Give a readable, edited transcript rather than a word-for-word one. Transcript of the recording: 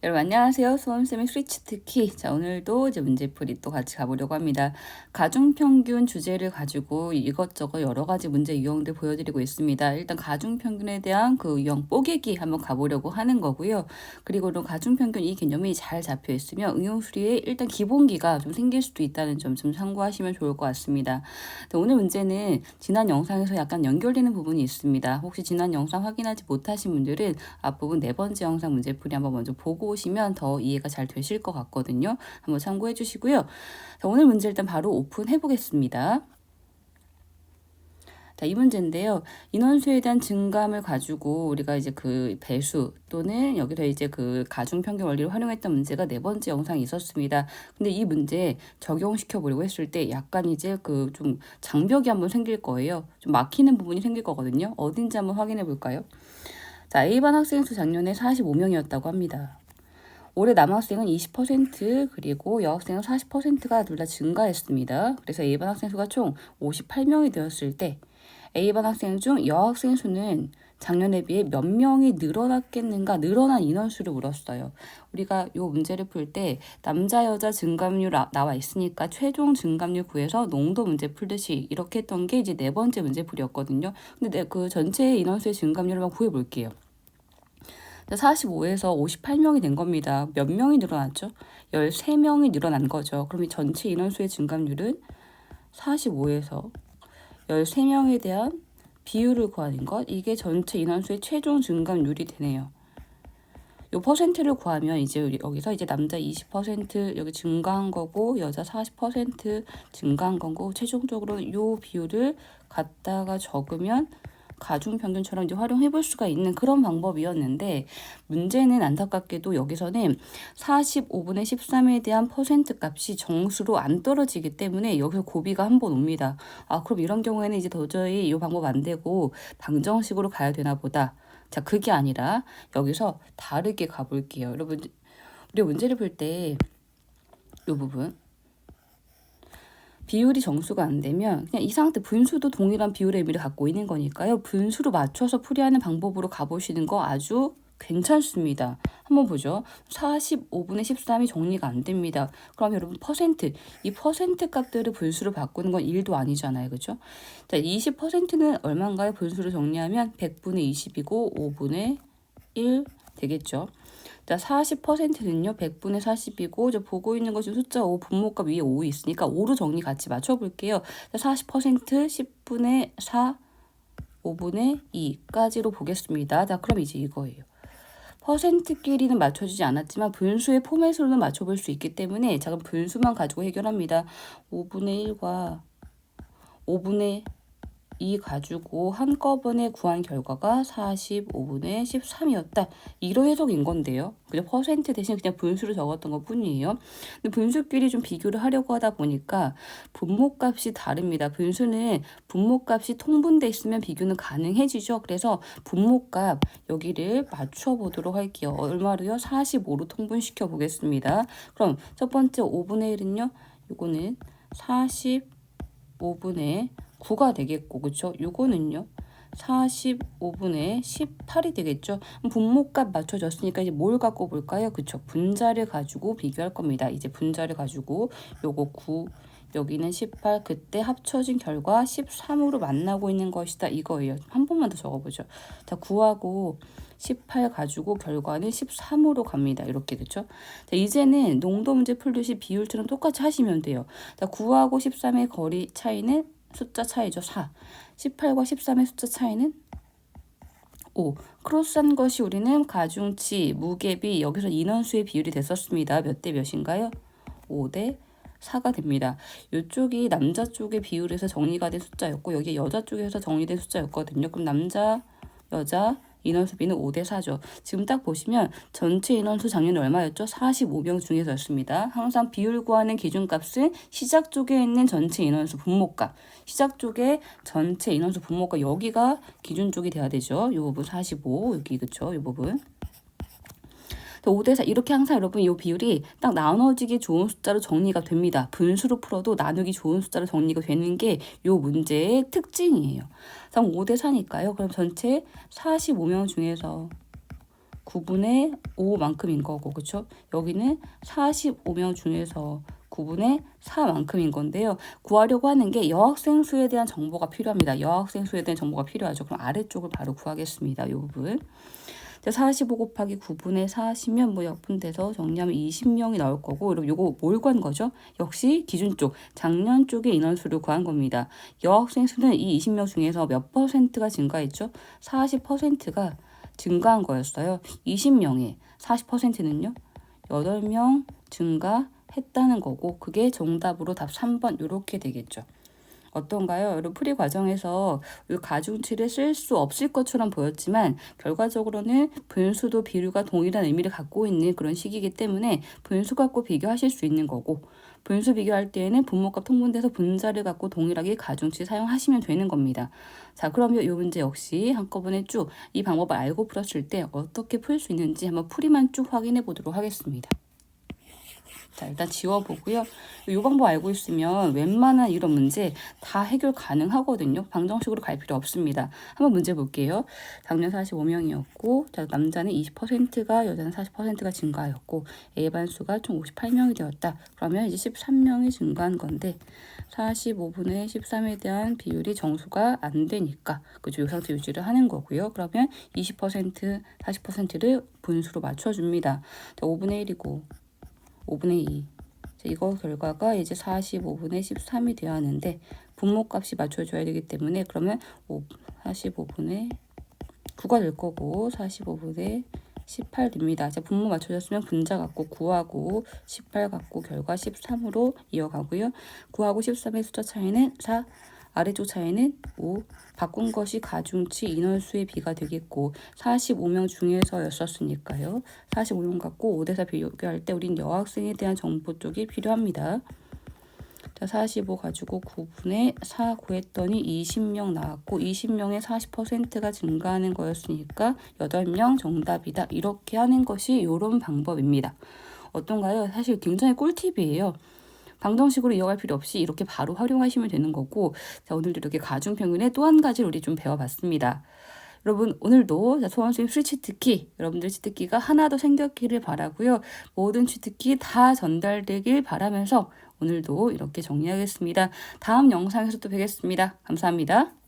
여러분 안녕하세요. 수험쌤의 스위치 특히 오늘도 이제 문제풀이 또 같이 가보려고 합니다. 가중평균 주제를 가지고 이것저것 여러 가지 문제 유형들 보여드리고 있습니다. 일단 가중평균에 대한 그 유형 뽀개기 한번 가보려고 하는 거고요. 그리고 또 가중평균 이 개념이 잘 잡혀 있으면 응용수리에 일단 기본기가 좀 생길 수도 있다는 점 좀 참고하시면 좋을 것 같습니다. 오늘 문제는 지난 영상에서 약간 연결되는 부분이 있습니다. 혹시 지난 영상 확인하지 못하신 분들은 앞부분 네 번째 영상 문제풀이 한번 먼저 보고 오시면 더 이해가 잘 되실 것 같거든요. 한번 참고해 주시고요. 오늘 문제 일단 바로 오픈해 보겠습니다. 이 문제인데요. 인원수에 대한 증감을 가지고 우리가 이제 그 배수 또는 여기서 이제 그 가중평균 원리를 활용했던 문제가 네 번째 영상이 있었습니다. 근데 이 문제 적용시켜 보려고 했을 때 약간 이제 그 좀 장벽이 한번 생길 거예요. 좀 막히는 부분이 생길 거거든요. 어딘지 한번 확인해 볼까요? A반 학생 수 작년에 45명이었다고 합니다. 올해 남학생은 20% 그리고 여학생은 40%가 둘 다 증가했습니다. 그래서 A반 학생 수가 총 58명이 되었을 때 A반 학생 중 여학생 수는 작년에 비해 몇 명이 늘어났겠는가 늘어난 인원수를 물었어요. 우리가 이 문제를 풀 때 남자 여자 증감률 나와 있으니까 최종 증감률 구해서 농도 문제 풀듯이 이렇게 했던 게 이제 네 번째 문제 풀이었거든요. 근데 그 전체 인원수의 증감률을 한번 구해 볼게요. 45에서 58명이 된 겁니다. 몇 명이 늘어났죠? 13명이 늘어난 거죠. 그럼 이 전체 인원수의 증감률은 45에서 13명에 대한 비율을 구하는 것. 이게 전체 인원수의 최종 증감률이 되네요. 요 퍼센트를 구하면 이제 우리 여기서 이제 남자 20% 여기 증가한 거고 여자 40% 증가한 거고 최종적으로 요 비율을 갖다가 적으면 가중평균처럼 이제 활용해 볼 수가 있는 그런 방법이었는데 문제는 안타깝게도 여기서는 45분의 13에 대한 퍼센트 값이 정수로 안 떨어지기 때문에 여기서 고비가 한 번 옵니다. 그럼 이런 경우에는 이제 도저히 이 방법 안 되고 방정식으로 가야 되나 보다. 자, 그게 아니라 여기서 다르게 가볼게요. 여러분, 우리 문제를 풀 때 이 부분 비율이 정수가 안 되면 그냥 이 상태 분수도 동일한 비율의 의미를 갖고 있는 거니까요. 분수로 맞춰서 풀이하는 방법으로 가보시는 거 아주 괜찮습니다. 한번 보죠. 45분의 13이 정리가 안 됩니다. 그럼 여러분 이 퍼센트 값들을 분수로 바꾸는 건 1도 아니잖아요. 그죠? 자, 20%는 얼마인가요? 분수로 정리하면 100분의 20이고 5분의 1 되겠죠. 자, 40%는요. 100분의 40이고 저 보고 있는 것이 숫자 5 분모값 위에 5 있으니까 5로 정리 같이 맞춰볼게요. 자, 40% 10분의 4 5분의 2까지로 보겠습니다. 자, 그럼 이제 이거예요. 퍼센트끼리는 맞춰주지 않았지만 분수의 포맷으로는 맞춰볼 수 있기 때문에 작은 분수만 가지고 해결합니다. 5분의 1과 5분의 2 가지고 한꺼번에 구한 결과가 45분의 13이었다. 이런 해석인 건데요. 그냥 퍼센트 대신 그냥 분수를 적었던 것 뿐이에요. 근데 분수끼리 좀 비교를 하려고 하다 보니까 분모값이 다릅니다. 분수는 분모값이 통분돼 있으면 비교는 가능해지죠. 그래서 분모값 여기를 맞춰보도록 할게요. 얼마로요? 45로 통분시켜 보겠습니다. 그럼 첫 번째 5분의 1은요. 이거는 45분의 9가 되겠고, 그쵸? 요거는요, 45분의 18이 되겠죠? 분모값 맞춰졌으니까 이제 뭘 갖고 볼까요? 그쵸? 분자를 가지고 비교할 겁니다. 이제 분자를 가지고 요거 9, 여기는 18, 그때 합쳐진 결과 13으로 만나고 있는 것이다. 이거예요. 한 번만 더 적어보죠. 자, 9하고 18 가지고 결과는 13으로 갑니다. 이렇게 그쵸? 자, 이제는 농도 문제 풀듯이 비율처럼 똑같이 하시면 돼요. 자, 9하고 13의 거리 차이는 숫자 차이죠. 4. 18과 13의 숫자 차이는 5. 크로스한 것이 우리는 가중치, 무게비, 여기서 인원수의 비율이 됐었습니다. 몇 대 몇인가요? 5대 4가 됩니다. 이쪽이 남자 쪽의 비율에서 정리가 된 숫자였고 여기 여자 쪽에서 정리된 숫자였거든요. 그럼 남자, 여자, 인원수 비는 5대 4죠. 지금 딱 보시면 전체 인원수 작년에 얼마였죠? 45명 중에서였습니다. 항상 비율 구하는 기준값은 시작 쪽에 있는 전체 인원수 분모값. 시작 쪽에 전체 인원수 분모값 여기가 기준 쪽이 돼야 되죠. 이 부분 45 여기 그쵸? 이 부분. 5대 4 이렇게 항상 여러분 이 비율이 딱 나눠지기 좋은 숫자로 정리가 됩니다. 분수로 풀어도 나누기 좋은 숫자로 정리가 되는 게 이 문제의 특징이에요. 그럼 5대 4니까요. 그럼 전체 45명 중에서 9분의 5만큼인 거고, 그쵸? 여기는 45명 중에서 9분의 4만큼인 건데요. 구하려고 하는 게 여학생 수에 대한 정보가 필요합니다. 여학생 수에 대한 정보가 필요하죠. 그럼 아래쪽을 바로 구하겠습니다. 이 부분. 45 곱하기 9분의 4 하시면 뭐 역분돼서 정리하면 20명이 나올 거고, 그럼 요거 뭘 구한 거죠? 역시 기준 쪽, 작년 쪽의 인원수를 구한 겁니다. 여학생 수는 이 20명 중에서 몇 퍼센트가 증가했죠? 40%가 증가한 거였어요. 20명에 40%는요? 8명 증가했다는 거고, 그게 정답으로 답 3번 이렇게 되겠죠. 어떤가요? 여러분 풀이 과정에서 이 가중치를 쓸 수 없을 것처럼 보였지만 결과적으로는 분수도 비율과 동일한 의미를 갖고 있는 그런 식이기 때문에 분수 갖고 비교하실 수 있는 거고, 분수 비교할 때에는 분모값 통분돼서 분자를 갖고 동일하게 가중치 사용하시면 되는 겁니다. 자, 그러면 이 문제 역시 한꺼번에 쭉 이 방법을 알고 풀었을 때 어떻게 풀 수 있는지 한번 풀이만 쭉 확인해 보도록 하겠습니다. 자, 일단 지워보고요. 이 방법 알고 있으면 웬만한 이런 문제 다 해결 가능하거든요. 방정식으로 갈 필요 없습니다. 한번 문제 볼게요. 작년 45명이었고, 자, 남자는 20%가, 여자는 40%가 증가하였고, A반수가 총 58명이 되었다. 그러면 이제 13명이 증가한 건데, 45분의 13에 대한 비율이 정수가 안 되니까, 그죠? 이 상태 유지를 하는 거고요. 그러면 20%, 40%를 분수로 맞춰줍니다. 자, 5분의 1이고, 5분의 2. 이거 결과가 이제 45분의 13이 되어야 하는데 분모값이 맞춰줘야 되기 때문에 그러면 45분의 9가 될 거고 45분의 18 됩니다. 자, 분모 맞춰졌으면 분자 갖고 9하고 18 갖고 결과 13으로 이어가고요. 9하고 13의 숫자 차이는 4, 아래쪽 차이는 5. 바꾼 것이 가중치 인원수의 비가 되겠고 45명 중에서였었으니까요. 45명 갖고 5대4 비교할 때 우린 여학생에 대한 정보 쪽이 필요합니다. 자, 45 가지고 9분의 4 구했더니 20명 나왔고 20명의 40%가 증가하는 거였으니까 8명 정답이다. 이렇게 하는 것이 이런 방법입니다. 어떤가요? 사실 굉장히 꿀팁이에요. 방정식으로 이어갈 필요 없이 이렇게 바로 활용하시면 되는 거고, 자, 오늘도 이렇게 가중평균의 또 한 가지를 우리 좀 배워봤습니다. 여러분 오늘도 소원수님 수리 취특기, 여러분들 취특기가 하나 더 생겼기를 바라고요. 모든 취특기 다 전달되길 바라면서 오늘도 이렇게 정리하겠습니다. 다음 영상에서 또 뵙겠습니다. 감사합니다.